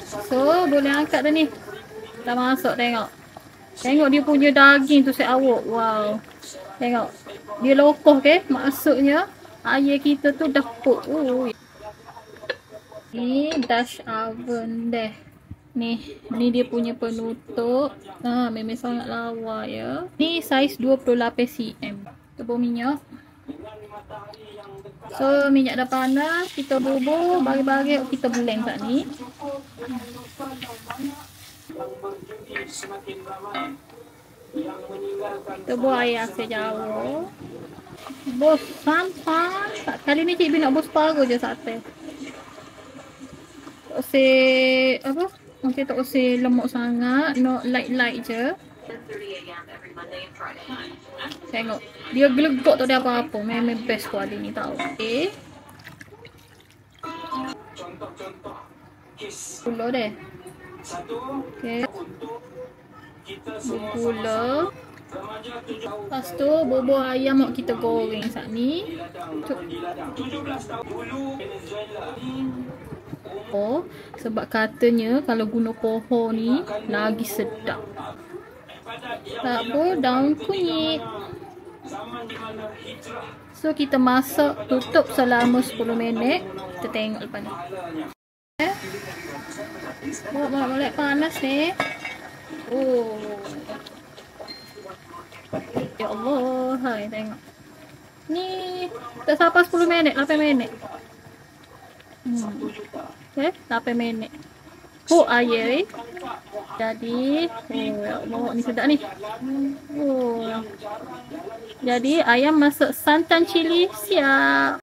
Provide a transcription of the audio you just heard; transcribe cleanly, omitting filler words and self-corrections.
So boleh angkat dah ni. Dah masuk, tengok. Tengok dia punya daging tu set awak. Wow. Tengok. Dia lokoh ke. Maksudnya air kita tu dah put. Ni Dutch oven deh. Ni dia punya penutup. Memang sangat lawa ya. Ni saiz 28 cm. Tebus minyak. So minyak dah panas, kita bubur, bagi-bagi kita blend kat ni. Kita buat air asin Jawa. Bos sampai. Kali ni Cik Bin nak bos separuh je sate. Tak usah apa? Nanti tak usah lemak sangat, no light je. Tengok, dia gelegok tak ada apa-apa. Memang best kuali ni tau. Okay. Gula deh. Okay. Gula. Lepas tu bubur ayam nak kita goreng saat ni. Oh, sebab katanya kalau guna pohon ni lagi sedap. Tak apa, daun kunyit. So kita masak, tutup selama 10 minit. Kita tengok lepas ni. Molek panas ni. Oh. Ya Allah, hai tengok. Ni tak sampai 10 minit, 8 minit. Okay, 8 minit. Air. Jadi, ya Allah, ni sedap ni. Jadi ayam masuk santan cili siap.